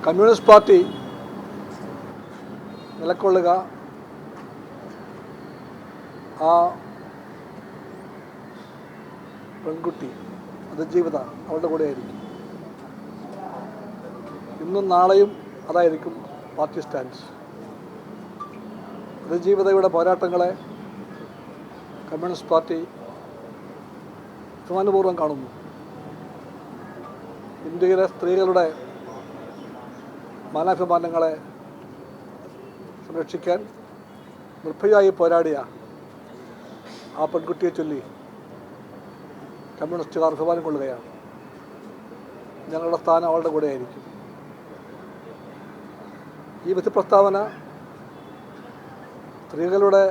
Communist party നിലകൊള്ളുക ആ പെൺകുട്ടി അതിജീവിത അവളുടെ കൂടെ ആയിരിക്കും. ഇന്നും നാളെയും അതായിരിക്കും പാർട്ടി സ്റ്റാൻഡ്. അതിജീവിതയുടെ പോരാട്ടങ്ങളെ കമ്മ്യൂണിസ്റ്റ് പാർട്ടി അഭിമാനപൂർവ്വം കാണുന്നു. ഇന്ത്യയിലെ സ്ത്രീകളുടെ മാനാഭിമാനങ്ങളെ സംരക്ഷിക്കാൻ നിർഭയമായി പോരാടിയ ആ പെൺകുട്ടിയെ ചൊല്ലി കമ്മ്യൂണിസ്റ്റുകാർ അഭിമാനം കൊള്ളുകയാണ്. ഞങ്ങളുടെ സ്ഥാനം അവളുടെ കൂടെ ആയിരിക്കും. ഈ വിധി പ്രസ്താവന സ്ത്രീകളുടെ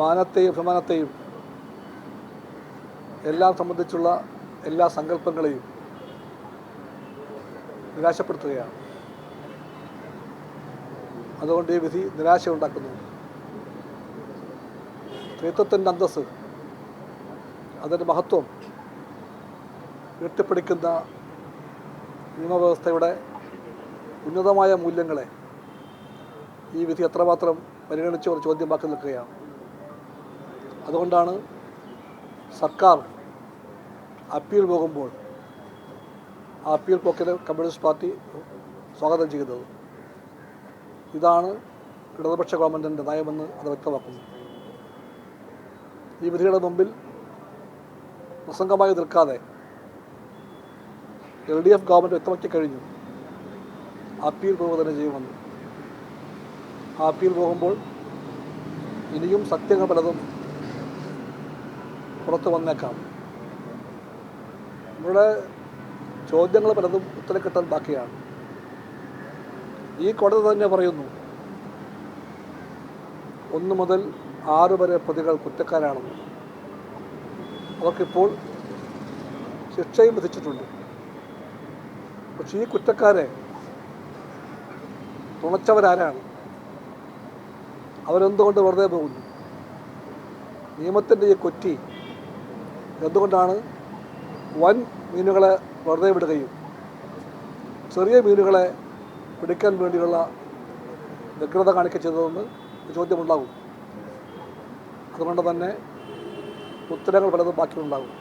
മാനത്തെയും അഭിമാനത്തെയും എല്ലാം സംബന്ധിച്ചുള്ള എല്ലാ സങ്കല്പങ്ങളെയും നിരാശപ്പെടുത്തുകയാണ്. അതുകൊണ്ട് ഈ വിധി നിരാശ ഉണ്ടാക്കുന്നു. സ്ത്രീത്വത്തിൻ്റെ അന്തസ്സ്, അതിൻ്റെ മഹത്വം ഉയർത്തിപ്പിടിക്കുന്ന നിയമവ്യവസ്ഥയുടെ ഉന്നതമായ മൂല്യങ്ങളെ ഈ വിധി എത്രമാത്രം പരിഗണിച്ച് ഒരു ചോദ്യമാക്കി നിൽക്കുകയാണ്. അതുകൊണ്ടാണ് സർക്കാർ അപ്പീൽ പോകുമ്പോൾ ആ അപ്പീൽ പോക്കിന് കമ്മ്യൂണിസ്റ്റ് പാർട്ടി സ്വാഗതം ചെയ്യുന്നത്. ഇതാണ് ഇടതുപക്ഷ ഗവൺമെൻറ്റിൻ്റെ നയമെന്ന് അത് വ്യക്തമാക്കുന്നു. ഈ വിധിയുടെ മുമ്പിൽ പ്രസംഗമായി നിൽക്കാതെ LDF ഗവൺമെൻറ് വ്യക്തമാക്കി കഴിഞ്ഞു അപ്പീൽ പോകുക തന്നെ ചെയ്യുമെന്ന്. ആ അപ്പീൽ പോകുമ്പോൾ ഇനിയും സത്യങ്ങൾ പലതും പുറത്തു വന്നേക്കാം. നമ്മുടെ ചോദ്യങ്ങൾ പലതും ഉത്തരം കിട്ടാൻ ബാക്കിയാണ്. ഈ കോടതി തന്നെ പറയുന്നു 1 മുതൽ 6 വരെ പ്രതികൾ കുറ്റക്കാരാണെന്ന്. അവർക്കിപ്പോൾ ശിക്ഷയും വിധിച്ചിട്ടുണ്ട്. പക്ഷേ ഈ കുറ്റക്കാരെ തുണച്ചവരാരാണ്? അവരെന്തുകൊണ്ട് വെറുതെ പോകുന്നു? നിയമത്തിൻ്റെ ഈ കൊറ്റി എന്തുകൊണ്ടാണ് വൻ മീനുകളെ വെറുതെ വിടുകയും ചെറിയ മീനുകളെ പിടിക്കാൻ വേണ്ടിയുള്ള വ്യഗ്രത കാണിക്കുക ചെയ്തതെന്ന് ചോദ്യമുണ്ടാകും. അതുകൊണ്ട് തന്നെ ഉത്തരങ്ങൾ പലതും ബാക്കിയുണ്ടാകും.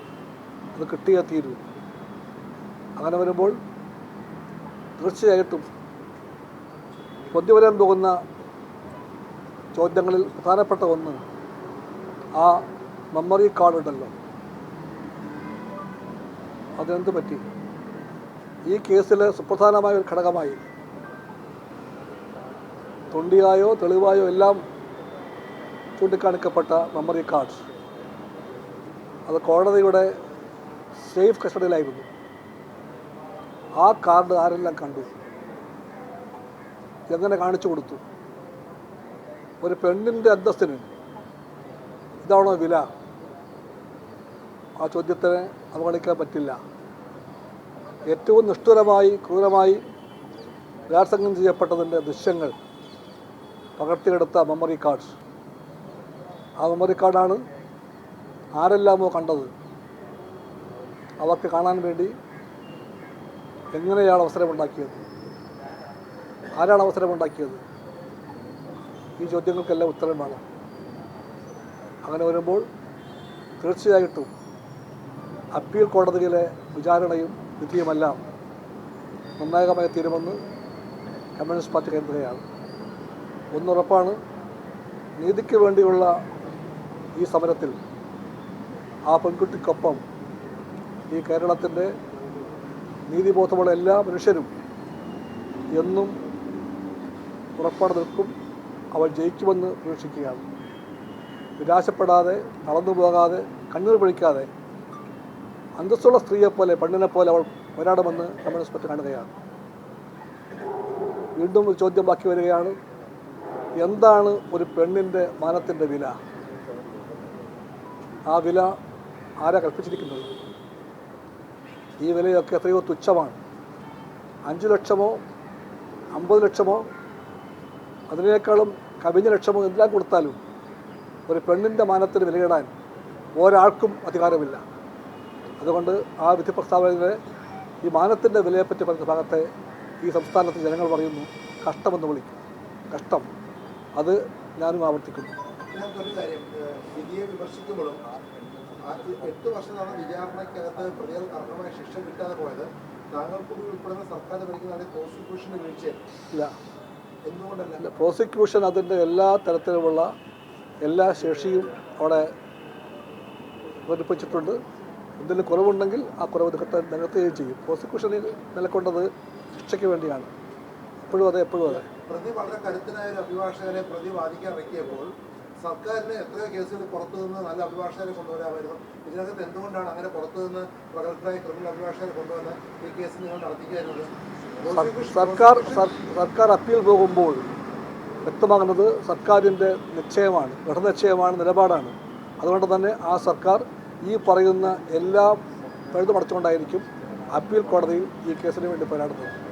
അത് കിട്ടിയേ തീരൂ. അങ്ങനെ വരുമ്പോൾ തീർച്ചയായിട്ടും പൊന്തി വരാൻ പോകുന്ന ചോദ്യങ്ങളിൽ പ്രധാനപ്പെട്ട ഒന്ന് ആ മെമ്മറി കാർഡ് ഉണ്ടല്ലോ, അതിനെന്ത് പറ്റി? ഈ കേസിൽ സുപ്രധാനമായ ഒരു ഘടകമായി തൊണ്ടിയായോ തെളിവായോ എല്ലാം ചൂണ്ടിക്കാണിക്കപ്പെട്ട മെമ്മറി കാർഡ് അത് കോടതിയുടെ സേഫ് കസ്റ്റഡിയിലായിരുന്നു. ആ കാർഡ് ആരെല്ലാം കണ്ടു? എങ്ങനെ കാണിച്ചു കൊടുത്തു? ഒരു പെണ്ണിൻ്റെ അന്തസ്സിന് ഇതാണോ വില? ആ ചോദ്യത്തിന് അവഗണിക്കാൻ പറ്റില്ല. ഏറ്റവും നിഷ്ഠുരമായി ക്രൂരമായി ബലാത്സംഗം ചെയ്യപ്പെട്ടതിൻ്റെ ദൃശ്യങ്ങൾ പകർത്തിയെടുത്ത മെമ്മറി കാർഡ്. ആ മെമ്മറി കാർഡാണ് ആരെല്ലാമോ കണ്ടത്. അവർക്ക് കാണാൻ വേണ്ടി എങ്ങനെയാണ് അവസരമുണ്ടാക്കിയത്? ആരാണ് അവസരമുണ്ടാക്കിയത്? ഈ ചോദ്യങ്ങൾക്കെല്ലാം ഉത്തരം വേണം. അങ്ങനെ വരുമ്പോൾ തീർച്ചയായിട്ടും അപ്പീൽ കോടതിയിലെ വിചാരണയും വിധിയുമെല്ലാം നിർണായകമായി തീരുമെന്ന് കമ്മ്യൂണിസ്റ്റ് പാർട്ടി കരുതുകയാണ്. ഒന്നുറപ്പാണ്, നീതിക്ക് വേണ്ടിയുള്ള ഈ സമരത്തിൽ ആ പെൺകുട്ടിക്കൊപ്പം ഈ കേരളത്തിൻ്റെ നീതിബോധമുള്ള എല്ലാ മനുഷ്യരും എന്നും ഉറപ്പാട് നിൽക്കും. അവൾ ജയിക്കുമെന്ന് പ്രതീക്ഷിക്കുകയാണ്. നിരാശപ്പെടാതെ, തളർന്നു പോകാതെ, കണ്ണീർ പൊഴിക്കാതെ അന്തസ്സുള്ള സ്ത്രീയെപ്പോലെ, പെണ്ണിനെപ്പോലെ അവൾ പോരാടുമെന്ന് കമ്മ്യൂണിസ്റ്റ് പാർട്ടി കാണുകയാണ്. വീണ്ടും ഒരു ചോദ്യം ബാക്കി വരികയാണ്. എന്താണ് ഒരു പെണ്ണിൻ്റെ മാനത്തിൻ്റെ വില? ആ വില ആരാ കൽപ്പിച്ചിരിക്കുന്നത്? ഈ വിലയൊക്കെ എത്രയോ തുച്ഛമാണ്. 5 ലക്ഷമോ 50 ലക്ഷമോ അതിനേക്കാളും കവിഞ്ഞ ലക്ഷമോ എല്ലാം കൊടുത്താലും ഒരു പെണ്ണിൻ്റെ മാനത്തിന് വിലയിടാൻ ഒരാൾക്കും അധികാരമില്ല. അതുകൊണ്ട് ആ വിധി പ്രസ്താവനയെ ഈ മാനത്തിൻ്റെ വിലയെപ്പറ്റി പറയുന്ന ഭാഗത്തെ ഈ സംസ്ഥാനത്ത് ജനങ്ങൾ പറയുന്നു കഷ്ടമെന്ന് വിളിക്കും. കഷ്ടം, അത് ഞാനും ആവർത്തിക്കുന്നു. ഇതിനകത്തൊരു കാര്യം, വിധിയെ വിമർശിക്കുമ്പോഴും 8 വർഷം നടന്ന വിചാരണയ്ക്കകത്ത് പ്രതികൾക്ക് അർഹമായ ശിക്ഷ കിട്ടാതെ പോയത് താങ്കൾ കൂടി ഉൾപ്പെടുന്ന സർക്കാർ ഭരിക്കുന്ന പ്രോസിക്യൂഷന് വീഴ്ചയില്ല. എന്തുകൊണ്ടല്ല? പ്രോസിക്യൂഷൻ അതിൻ്റെ എല്ലാ തരത്തിലുമുള്ള എല്ലാ ശേഷിയും അവിടെ ഘടിപ്പിച്ചിട്ടുണ്ട്. എന്തെങ്കിലും കുറവുണ്ടെങ്കിൽ ആ കുറവ് നികത്തുകയും ചെയ്യും. പ്രോസിക്യൂഷനിൽ നിലക്കൊണ്ടത് ശിക്ഷയ്ക്ക് വേണ്ടിയാണ്. എപ്പോഴും അതെ. പ്രതി വളരെ കരുത്തനായ ഒരു അഭിഭാഷകനെ പ്രതി വാദിക്കാൻ ഇറക്കിയപ്പോൾ സർക്കാരിന് എത്രയോ കേസുകൾ പുറത്തുനിന്ന് നല്ല അഭിഭാഷകരെ കൊണ്ടുവരാമായിരുന്നു. ഇതിനകത്ത് എന്തുകൊണ്ടാണ് അങ്ങനെ പുറത്തുനിന്ന് പ്രഗത്ഭരായ ക്രിമിനൽ അഭിഭാഷകരെ കൊണ്ടുവന്ന് ഈ കേസ് നിങ്ങൾ നടത്തിക്കായിരുന്നത്? സർക്കാർ അപ്പീൽ പോകുമ്പോൾ വ്യക്തമാകുന്നത് സർക്കാരിൻ്റെ നിശ്ചയമാണ്, ദൃഢനിശ്ചയമാണ്, നിലപാടാണ്. അതുകൊണ്ട് തന്നെ ആ സർക്കാർ ഈ പറയുന്ന എല്ലാ പഴുതുമടച്ചുകൊണ്ടായിരിക്കും അപ്പീൽ കോടതിയിൽ ഈ കേസിന് വേണ്ടി പോരാടുന്നത്.